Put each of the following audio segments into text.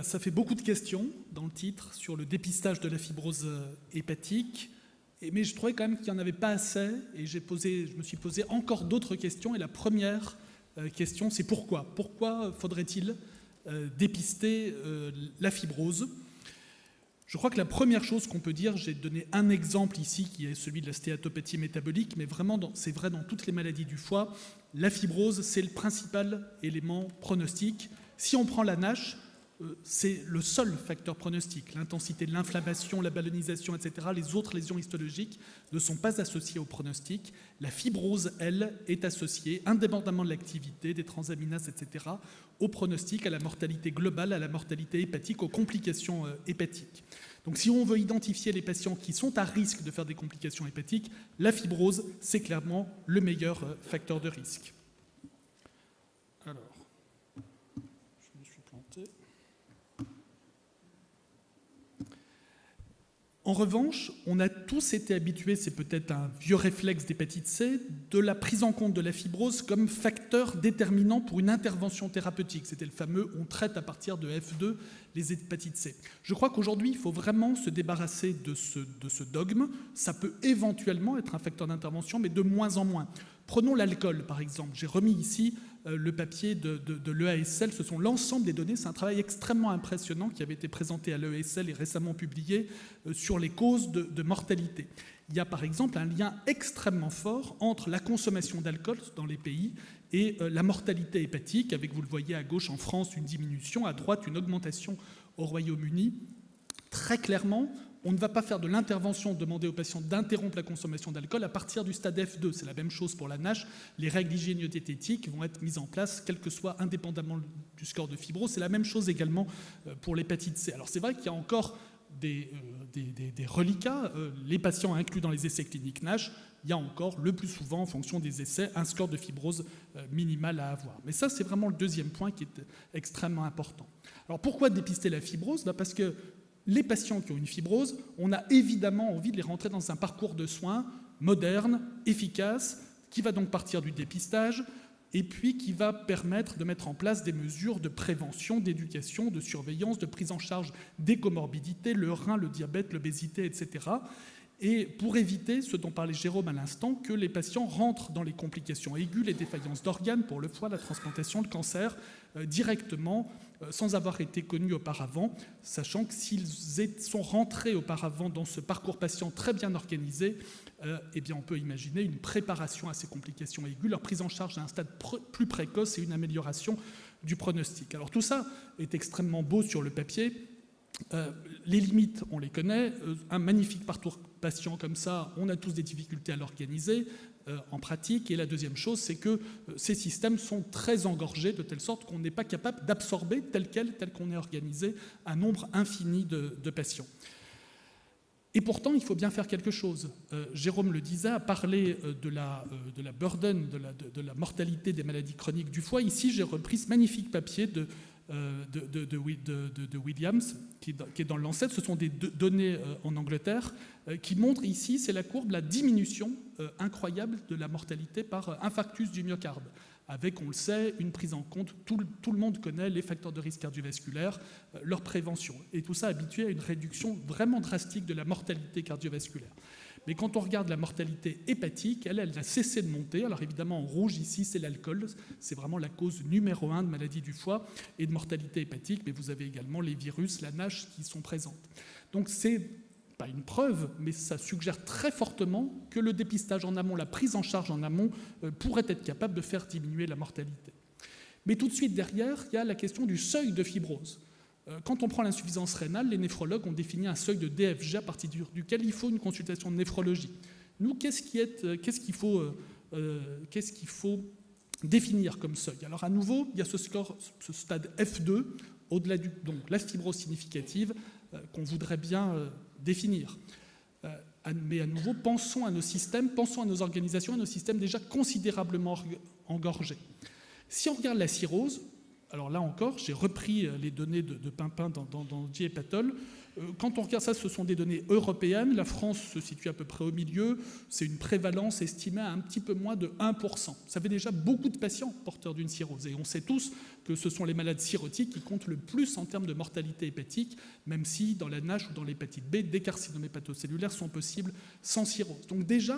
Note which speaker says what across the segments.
Speaker 1: Voilà, ça fait beaucoup de questions dans le titre sur le dépistage de la fibrose hépatique, mais je trouvais quand même qu'il n'y en avait pas assez, et je me suis posé encore d'autres questions, et la première question, c'est pourquoi ? Pourquoi faudrait-il dépister la fibrose ? Je crois que la première chose qu'on peut dire, j'ai donné un exemple ici qui est celui de la stéatopathie métabolique, mais vraiment c'est vrai dans toutes les maladies du foie, la fibrose c'est le principal élément pronostic. Si on prend la NASH, c'est le seul facteur pronostic. L'intensité de l'inflammation, la ballonisation, etc., les autres lésions histologiques ne sont pas associées au pronostic. La fibrose, elle, est associée, indépendamment de l'activité, des transaminases, etc., au pronostic, à la mortalité globale, à la mortalité hépatique, aux complications hépatiques. Donc si on veut identifier les patients qui sont à risque de faire des complications hépatiques, la fibrose, c'est clairement le meilleur facteur de risque. Alors, je me suis planté. En revanche, on a tous été habitués, c'est peut-être un vieux réflexe d'hépatite C, de la prise en compte de la fibrose comme facteur déterminant pour une intervention thérapeutique. C'était le fameux « on traite à partir de F2 les hépatites C ». Je crois qu'aujourd'hui, il faut vraiment se débarrasser de ce dogme. Ça peut éventuellement être un facteur d'intervention, mais de moins en moins. Prenons l'alcool, par exemple. J'ai remis ici le papier de l'EASL. Ce sont l'ensemble des données. C'est un travail extrêmement impressionnant qui avait été présenté à l'EASL et récemment publié sur les causes de mortalité. Il y a par exemple un lien extrêmement fort entre la consommation d'alcool dans les pays et la mortalité hépatique, avec, vous le voyez à gauche en France, une diminution, à droite une augmentation au Royaume-Uni. Très clairement, on ne va pas faire de l'intervention, demander aux patients d'interrompre la consommation d'alcool à partir du stade F2. C'est la même chose pour la NASH. Les règles hygiéno-diététiques vont être mises en place, quel que soit indépendamment du score de fibrose. C'est la même chose également pour l'hépatite C. Alors c'est vrai qu'il y a encore des reliquats. Les patients inclus dans les essais cliniques NASH, il y a encore le plus souvent, en fonction des essais, un score de fibrose minimal à avoir. Mais ça, c'est vraiment le deuxième point qui est extrêmement important. Alors pourquoi dépister la fibrose ? Parce que les patients qui ont une fibrose, on a évidemment envie de les rentrer dans un parcours de soins moderne, efficace, qui va donc partir du dépistage et puis qui va permettre de mettre en place des mesures de prévention, d'éducation, de surveillance, de prise en charge des comorbidités, le rein, le diabète, l'obésité, etc. Et pour éviter, ce dont parlait Jérôme à l'instant, que les patients rentrent dans les complications aiguës, les défaillances d'organes pour le foie, la transplantation, le cancer, directement, sans avoir été connus auparavant, sachant que s'ils sont rentrés auparavant dans ce parcours patient très bien organisé, eh bien on peut imaginer une préparation à ces complications aiguës, leur prise en charge à un stade plus précoce et une amélioration du pronostic. Alors tout ça est extrêmement beau sur le papier. Les limites, on les connaît. Un magnifique parcours patient comme ça, on a tous des difficultés à l'organiser en pratique. Et la deuxième chose, c'est que ces systèmes sont très engorgés de telle sorte qu'on n'est pas capable d'absorber tel qu'on est organisé, un nombre infini de patients. Et pourtant, il faut bien faire quelque chose. Jérôme le disait, à parler de la burden, de la mortalité des maladies chroniques du foie. Ici, j'ai repris ce magnifique papier de Williams, qui est dans le Lancet. Ce sont des données en Angleterre qui montrent ici, c'est la courbe, la diminution incroyable de la mortalité par infarctus du myocarde, avec, on le sait, une prise en compte, tout le monde connaît les facteurs de risque cardiovasculaire, leur prévention, et tout ça habitué à une réduction vraiment drastique de la mortalité cardiovasculaire. Mais quand on regarde la mortalité hépatique, elle a cessé de monter. Alors évidemment, en rouge, ici, c'est l'alcool. C'est vraiment la cause numéro 1 de maladie du foie et de mortalité hépatique. Mais vous avez également les virus, la NASH, qui sont présentes. Donc c'est pas une preuve, mais ça suggère très fortement que le dépistage en amont, la prise en charge en amont, pourrait être capable de faire diminuer la mortalité. Mais tout de suite derrière, il y a la question du seuil de fibrose. Quand on prend l'insuffisance rénale, les néphrologues ont défini un seuil de DFG à partir duquel il faut une consultation de néphrologie. Nous, qu'est-ce qu'il faut définir comme seuil? Alors à nouveau, il y a ce stade F2, au-delà donc la fibrose significative, qu'on voudrait bien définir. Mais à nouveau, pensons à nos systèmes, pensons à nos organisations, à nos systèmes déjà considérablement engorgés. Si on regarde la cirrhose, alors là encore, j'ai repris les données de Pimpin dans J-Patol. Quand on regarde ça, ce sont des données européennes. La France se situe à peu près au milieu. C'est une prévalence estimée à un petit peu moins de 1%. Ça fait déjà beaucoup de patients porteurs d'une cirrhose. Et on sait tous que ce sont les malades cirrhotiques qui comptent le plus en termes de mortalité hépatique, même si dans la NASH ou dans l'hépatite B, des carcinomes hépatocellulaires sont possibles sans cirrhose. Donc déjà,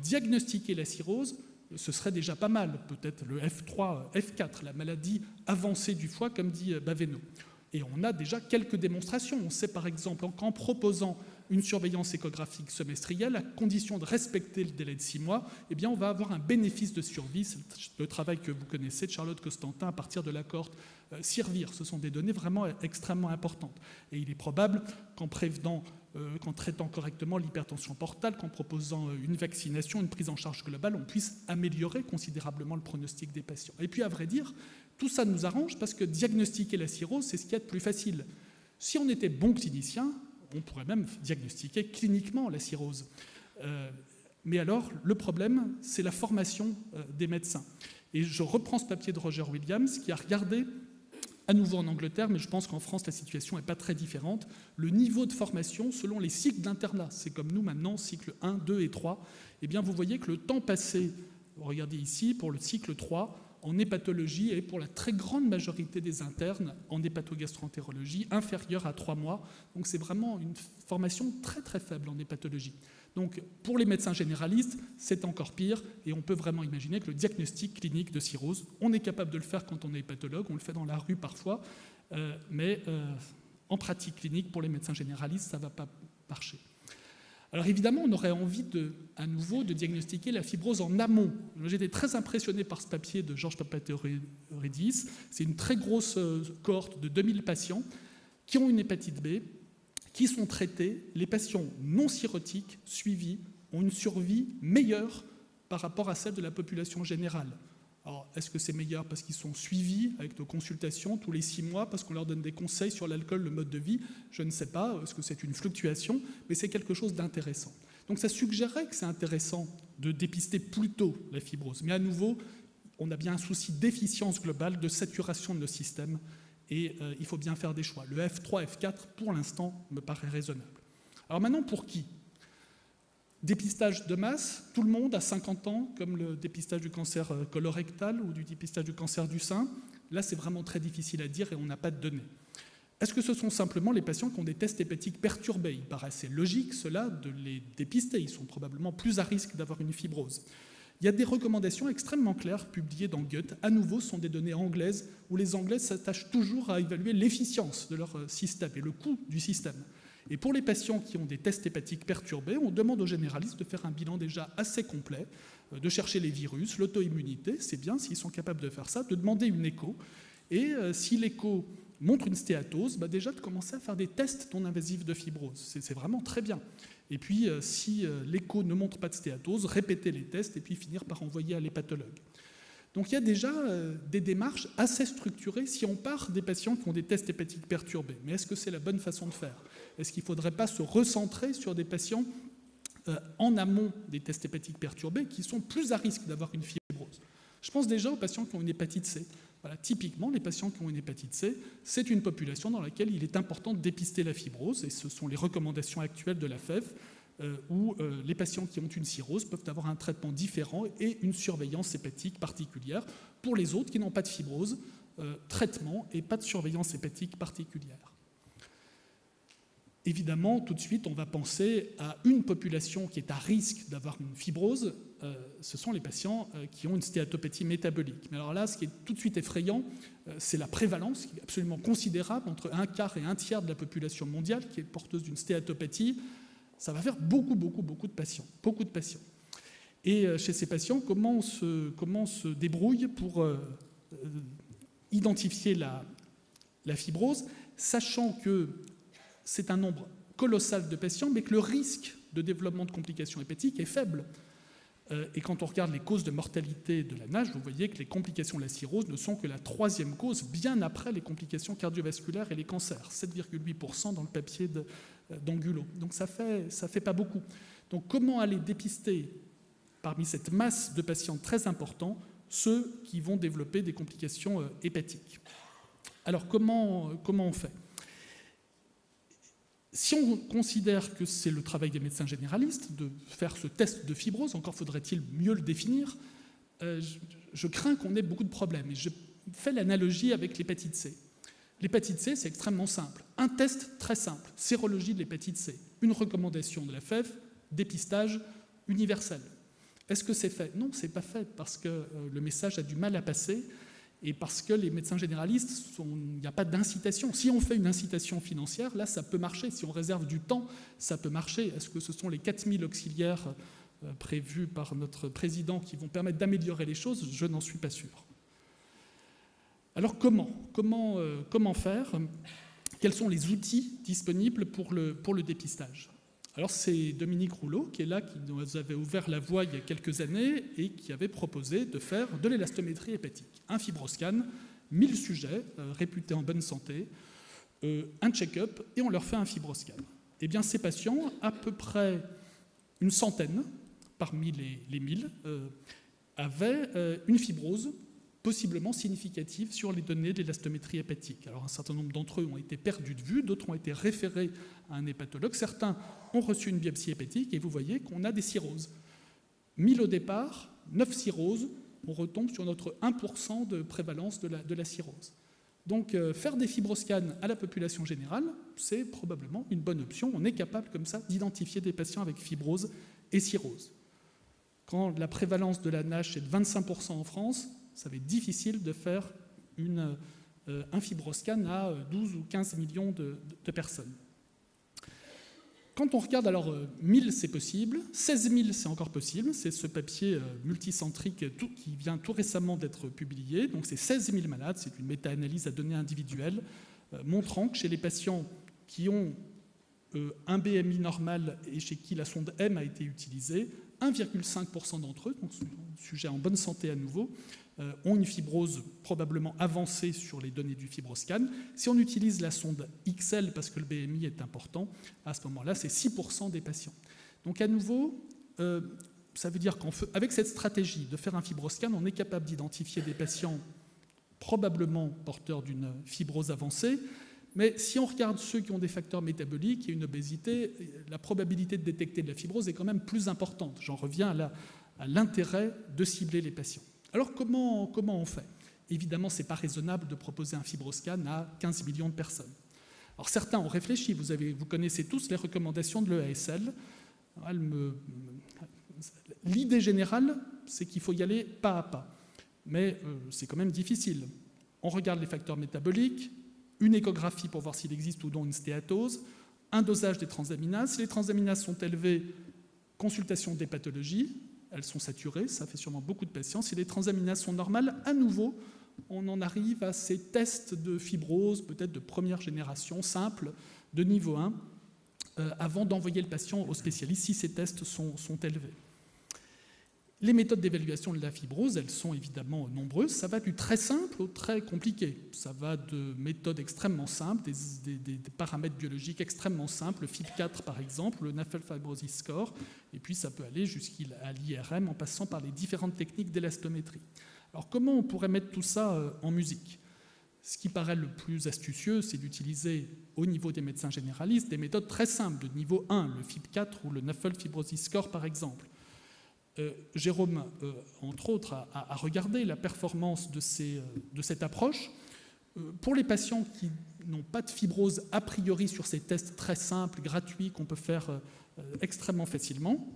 Speaker 1: diagnostiquer la cirrhose, ce serait déjà pas mal. Peut-être le F3, F4, la maladie avancée du foie, comme dit Baveno. Et on a déjà quelques démonstrations. On sait par exemple qu'en proposant une surveillance échographique semestrielle, à condition de respecter le délai de 6 mois, eh bien on va avoir un bénéfice de survie. C'est le travail que vous connaissez de Charlotte Costantin à partir de la cohorte CIRVIR. Ce sont des données vraiment extrêmement importantes. Et il est probable qu'en prévenant, qu'en traitant correctement l'hypertension portale, qu'en proposant une vaccination, une prise en charge globale, on puisse améliorer considérablement le pronostic des patients. Et puis à vrai dire, tout ça nous arrange parce que diagnostiquer la cirrhose, c'est ce qu'il y a de plus facile. Si on était bon clinicien, on pourrait même diagnostiquer cliniquement la cirrhose. Mais alors, le problème, c'est la formation des médecins. Et je reprends ce papier de Roger Williams qui a regardé, à nouveau en Angleterre, mais je pense qu'en France, la situation n'est pas très différente, le niveau de formation selon les cycles d'internat. C'est comme nous maintenant, cycle 1, 2 et 3. Eh bien, vous voyez que le temps passé, regardez ici, pour le cycle 3, en hépatologie et pour la très grande majorité des internes en hépatogastroentérologie, inférieure à 3 mois. Donc c'est vraiment une formation très très faible en hépatologie. Donc pour les médecins généralistes, c'est encore pire et on peut vraiment imaginer que le diagnostic clinique de cirrhose, on est capable de le faire quand on est hépatologue, on le fait dans la rue parfois, mais en pratique clinique, pour les médecins généralistes, ça ne va pas marcher. Alors évidemment, on aurait envie à nouveau de diagnostiquer la fibrose en amont. J'étais très impressionné par ce papier de Georges Papatheoridis. C'est une très grosse cohorte de 2000 patients qui ont une hépatite B, qui sont traités. Les patients non cirrhotiques suivis ont une survie meilleure par rapport à celle de la population générale. Alors, est-ce que c'est meilleur parce qu'ils sont suivis avec nos consultations tous les 6 mois, parce qu'on leur donne des conseils sur l'alcool, le mode de vie? Je ne sais pas, est-ce que c'est une fluctuation, mais c'est quelque chose d'intéressant. Donc ça suggérerait que c'est intéressant de dépister plus tôt la fibrose. Mais à nouveau, on a bien un souci d'efficience globale, de saturation de nos systèmes, et il faut bien faire des choix. Le F3, F4, pour l'instant, me paraît raisonnable. Alors maintenant, pour qui ? Dépistage de masse, tout le monde à 50 ans, comme le dépistage du cancer colorectal ou du dépistage du cancer du sein. Là, c'est vraiment très difficile à dire et on n'a pas de données. Est-ce que ce sont simplement les patients qui ont des tests hépatiques perturbés? Il paraissait logique, cela, de les dépister. Ils sont probablement plus à risque d'avoir une fibrose. Il y a des recommandations extrêmement claires publiées dans Gut. À nouveau, ce sont des données anglaises où les Anglais s'attachent toujours à évaluer l'efficience de leur système et le coût du système. Et pour les patients qui ont des tests hépatiques perturbés, on demande aux généralistes de faire un bilan déjà assez complet, de chercher les virus, l'auto-immunité, c'est bien s'ils sont capables de faire ça, de demander une écho. Et si l'écho montre une stéatose, déjà de commencer à faire des tests non invasifs de fibrose. C'est vraiment très bien. Et puis, si l'écho ne montre pas de stéatose, répéter les tests et puis finir par envoyer à l'hépatologue. Donc il y a déjà des démarches assez structurées si on part des patients qui ont des tests hépatiques perturbés. Mais est-ce que c'est la bonne façon de faire? Est-ce qu'il ne faudrait pas se recentrer sur des patients en amont des tests hépatiques perturbés qui sont plus à risque d'avoir une fibrose? Je pense déjà aux patients qui ont une hépatite C. Voilà, typiquement, les patients qui ont une hépatite C, c'est une population dans laquelle il est important de dépister la fibrose, et ce sont les recommandations actuelles de la FEV, où les patients qui ont une cirrhose peuvent avoir un traitement différent et une surveillance hépatique particulière. Pour les autres qui n'ont pas de fibrose, traitement et pas de surveillance hépatique particulière. Évidemment, tout de suite, on va penser à une population qui est à risque d'avoir une fibrose, ce sont les patients qui ont une stéatopathie métabolique. Mais alors là, ce qui est tout de suite effrayant, c'est la prévalence, qui est absolument considérable, entre 1/4 et 1/3 de la population mondiale qui est porteuse d'une stéatopathie. Ça va faire beaucoup de patients, beaucoup de patients. Et chez ces patients, comment on se débrouille pour identifier la fibrose, sachant que c'est un nombre colossal de patients, mais que le risque de développement de complications hépatiques est faible. Et quand on regarde les causes de mortalité de la NASH, vous voyez que les complications de la cirrhose ne sont que la 3e cause, bien après les complications cardiovasculaires et les cancers, 7,8% dans le papier d'Angulo. Donc ça fait pas beaucoup. Donc comment aller dépister parmi cette masse de patients très importants ceux qui vont développer des complications hépatiques? Alors, comment on fait ? Si on considère que c'est le travail des médecins généralistes de faire ce test de fibrose, encore faudrait-il mieux le définir, je crains qu'on ait beaucoup de problèmes. Et je fais l'analogie avec l'hépatite C. L'hépatite C, c'est extrêmement simple. Un test très simple, sérologie de l'hépatite C. Une recommandation de la FEF, dépistage universel. Est-ce que c'est fait ? Non, c'est pas fait, parce que le message a du mal à passer et parce que les médecins généralistes, il n'y a pas d'incitation. Si on fait une incitation financière, là, ça peut marcher. Si on réserve du temps, ça peut marcher. Est-ce que ce sont les 4000 auxiliaires prévus par notre président qui vont permettre d'améliorer les choses ? Je n'en suis pas sûr. Alors comment faire ? Quels sont les outils disponibles pour le dépistage ? Alors c'est Dominique Rouleau qui est là, qui nous avait ouvert la voie il y a quelques années et qui avait proposé de faire de l'élastométrie hépatique. Un fibroscan, 1000 sujets réputés en bonne santé, un check-up et on leur fait un fibroscan. Eh bien ces patients, à peu près une centaine parmi les 1000, avaient une fibrose possiblement significative sur les données de l'élastométrie hépatique. Alors un certain nombre d'entre eux ont été perdus de vue, d'autres ont été référés à un hépatologue, certains ont reçu une biopsie hépatique et vous voyez qu'on a des cirrhoses. 1000 au départ, 9 cirrhoses, on retombe sur notre 1% de prévalence de la cirrhose. Donc faire des fibroscans à la population générale, c'est probablement une bonne option. On est capable comme ça d'identifier des patients avec fibrose et cirrhose. Quand la prévalence de la NASH est de 25% en France, ça va être difficile de faire un fibroscan à 12 ou 15 millions de personnes. Quand on regarde, alors 1000 c'est possible, 16 000 c'est encore possible, c'est ce papier multicentrique qui vient tout récemment d'être publié, donc c'est 16 000 malades, c'est une méta-analyse à données individuelles, montrant que chez les patients qui ont un BMI normal et chez qui la sonde M a été utilisée, 1,5% d'entre eux, donc sujet en bonne santé à nouveau, ont une fibrose probablement avancée sur les données du fibroscan. Si on utilise la sonde XL parce que le BMI est important, à ce moment-là, c'est 6% des patients. Donc à nouveau, ça veut dire qu'avec cette stratégie de faire un fibroscan, on est capable d'identifier des patients probablement porteurs d'une fibrose avancée, mais si on regarde ceux qui ont des facteurs métaboliques et une obésité, la probabilité de détecter de la fibrose est quand même plus importante. J'en reviens à l'intérêt de cibler les patients. Alors comment on fait ? Évidemment, ce n'est pas raisonnable de proposer un fibroscan à 15 millions de personnes. Alors certains ont réfléchi, vous connaissez tous les recommandations de l'EASL. L'idée générale, c'est qu'il faut y aller pas à pas. Mais c'est quand même difficile. On regarde les facteurs métaboliques, une échographie pour voir s'il existe ou non une stéatose, un dosage des transaminases. Si les transaminases sont élevées, consultation des pathologies. Elles sont saturées, ça fait sûrement beaucoup de patients. Si les transaminases sont normales, à nouveau, on en arrive à ces tests de fibrose, peut-être de première génération, simples, de niveau 1, avant d'envoyer le patient au spécialiste si ces tests sont élevés. Les méthodes d'évaluation de la fibrose, elles sont évidemment nombreuses. Ça va du très simple au très compliqué. Ça va de méthodes extrêmement simples, des paramètres biologiques extrêmement simples, le FIB4 par exemple, le NAFLD Fibrosis Score, et puis ça peut aller jusqu'à l'IRM en passant par les différentes techniques d'élastométrie. Alors comment on pourrait mettre tout ça en musique ? Ce qui paraît le plus astucieux, c'est d'utiliser au niveau des médecins généralistes des méthodes très simples, de niveau 1, le FIB4 ou le NAFLD Fibrosis Score par exemple. Jérôme, entre autres, a regardé la performance de cette approche. Pour les patients qui n'ont pas de fibrose a priori sur ces tests très simples, gratuits, qu'on peut faire extrêmement facilement,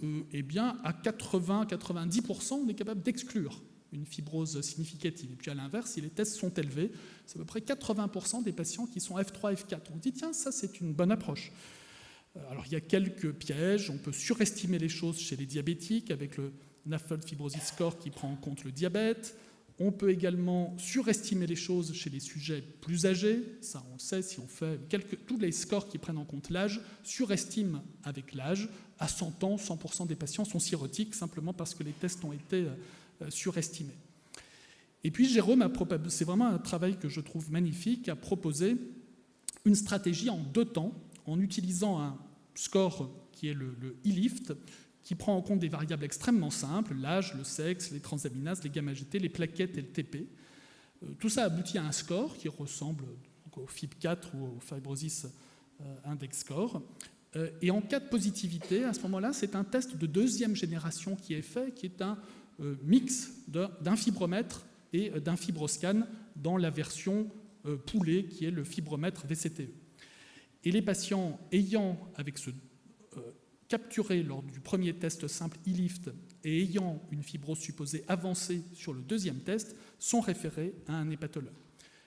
Speaker 1: eh bien, à 80-90%, on est capable d'exclure une fibrose significative. Et puis à l'inverse, si les tests sont élevés, c'est à peu près 80% des patients qui sont F3, F4. On dit, tiens, ça c'est une bonne approche. Alors il y a quelques pièges, on peut surestimer les choses chez les diabétiques avec le NAFLD Fibrosis Score qui prend en compte le diabète. On peut également surestimer les choses chez les sujets plus âgés, ça on le sait, si on fait tous les scores qui prennent en compte l'âge, surestiment avec l'âge. À 100 ans, 100% des patients sont cirrhotiques simplement parce que les tests ont été surestimés. Et puis Jérôme, c'est vraiment un travail que je trouve magnifique, a proposé une stratégie en 2 temps, en utilisant un score qui est le e-lift, qui prend en compte des variables extrêmement simples, l'âge, le sexe, les transaminases, les gamma-GT, les plaquettes et le TP. Tout ça aboutit à un score qui ressemble donc au FIB4 ou au Fibrosis Index Score. Et en cas de positivité, à ce moment-là, c'est un test de deuxième génération qui est fait, qui est un mix d'un fibromètre et d'un fibroscan dans la version poulet, qui est le fibromètre VCTE. Et les patients ayant, avec ce capturé lors du premier test simple e-lift et ayant une fibrose supposée avancée sur le deuxième test, sont référés à un hépatologue.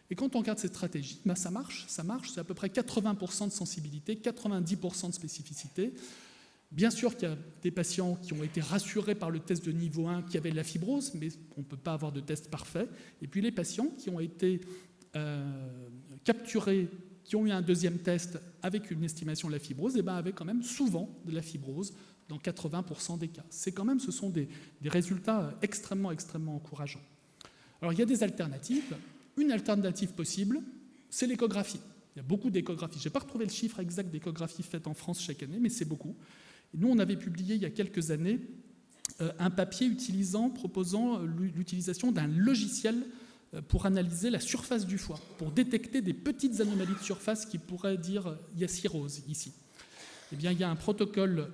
Speaker 1: Et quand on regarde cette stratégie, ben ça marche, c'est à peu près 80% de sensibilité, 90% de spécificité. Bien sûr qu'il y a des patients qui ont été rassurés par le test de niveau 1 qui avaient de la fibrose, mais on ne peut pas avoir de test parfait. Et puis les patients qui ont été capturés, qui ont eu un deuxième test avec une estimation de la fibrose, et ben avaient quand même souvent de la fibrose dans 80% des cas. Ce sont des résultats extrêmement encourageants. Alors il y a des alternatives. Une alternative possible, c'est l'échographie. Il y a beaucoup d'échographies. Je n'ai pas retrouvé le chiffre exact d'échographies faites en France chaque année, mais c'est beaucoup. Et nous, on avait publié il y a quelques années un papier proposant l'utilisation d'un logiciel pour analyser la surface du foie, pour détecter des petites anomalies de surface qui pourraient dire il y a cirrhose ici. Eh bien, il y a un protocole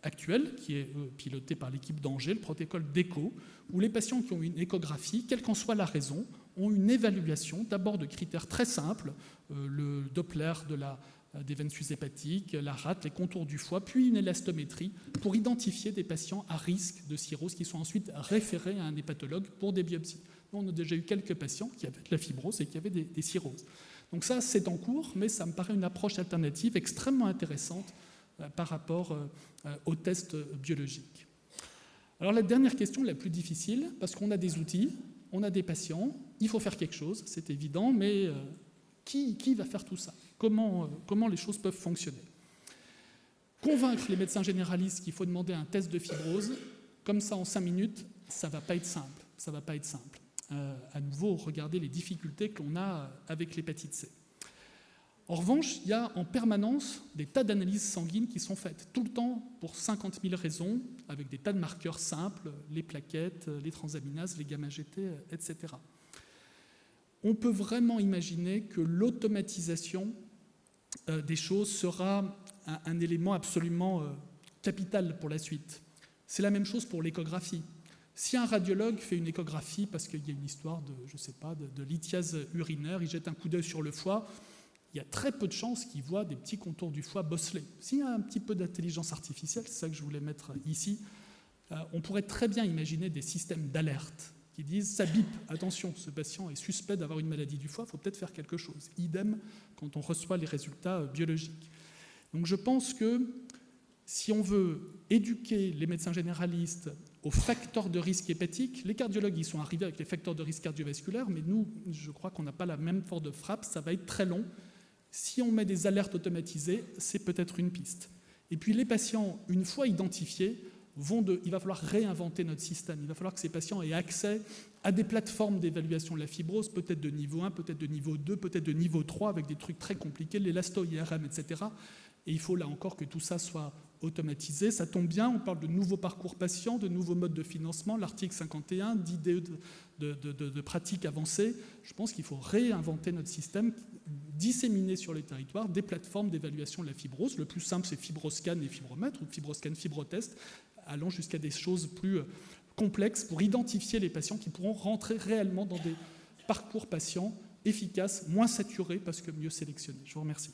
Speaker 1: actuel qui est piloté par l'équipe d'Angers, le protocole d'ECHO, où les patients qui ont une échographie, quelle qu'en soit la raison, ont une évaluation d'abord de critères très simples, le Doppler des veines hépatiques, la rate, les contours du foie, puis une élastométrie pour identifier des patients à risque de cirrhose qui sont ensuite référés à un hépatologue pour des biopsies. Nous, on a déjà eu quelques patients qui avaient de la fibrose et qui avaient des cirrhoses. Donc ça, c'est en cours, mais ça me paraît une approche alternative extrêmement intéressante par rapport aux tests biologiques. Alors la dernière question, la plus difficile, parce qu'on a des outils, on a des patients, il faut faire quelque chose, c'est évident, mais qui va faire tout ça ? Comment les choses peuvent fonctionner ? Convaincre les médecins généralistes qu'il faut demander un test de fibrose, comme ça en 5 minutes, ça ne va pas être simple. Ça va pas être simple. À nouveau, regardez les difficultés que l'on a avec l'hépatite C. En revanche, il y a en permanence des tas d'analyses sanguines qui sont faites, tout le temps pour 50 000 raisons, avec des tas de marqueurs simples, les plaquettes, les transaminases, les gamma-GT, etc. On peut vraiment imaginer que l'automatisation des choses sera un élément absolument capital pour la suite. C'est la même chose pour l'échographie. Si un radiologue fait une échographie parce qu'il y a une histoire de lithiase urinaire, il jette un coup d'œil sur le foie, il y a très peu de chances qu'il voit des petits contours du foie bosselés. S'il y a un petit peu d'intelligence artificielle, c'est ça que je voulais mettre ici, on pourrait très bien imaginer des systèmes d'alerte qui disent « ça bip, attention, ce patient est suspect d'avoir une maladie du foie, il faut peut-être faire quelque chose ». Idem quand on reçoit les résultats biologiques. Donc je pense que si on veut éduquer les médecins généralistes aux facteurs de risque hépatique, les cardiologues ils sont arrivés avec les facteurs de risque cardiovasculaire, mais nous, je crois qu'on n'a pas la même force de frappe, ça va être très long. Si on met des alertes automatisées, c'est peut-être une piste. Et puis les patients, une fois identifiés, il va falloir réinventer notre système. Il va falloir que ces patients aient accès à des plateformes d'évaluation de la fibrose, peut-être de niveau 1, peut-être de niveau 2, peut-être de niveau 3, avec des trucs très compliqués, l'élasto-IRM, etc. Et il faut là encore que tout ça soit automatisé. Ça tombe bien, on parle de nouveaux parcours patients, de nouveaux modes de financement, l'article 51, d'idées de pratiques avancées. Je pense qu'il faut réinventer notre système, disséminer sur les territoires des plateformes d'évaluation de la fibrose. Le plus simple, c'est Fibroscan et Fibromètre, ou Fibroscan Fibrotest, allant jusqu'à des choses plus complexes pour identifier les patients qui pourront rentrer réellement dans des parcours patients efficaces, moins saturés, parce que mieux sélectionnés. Je vous remercie.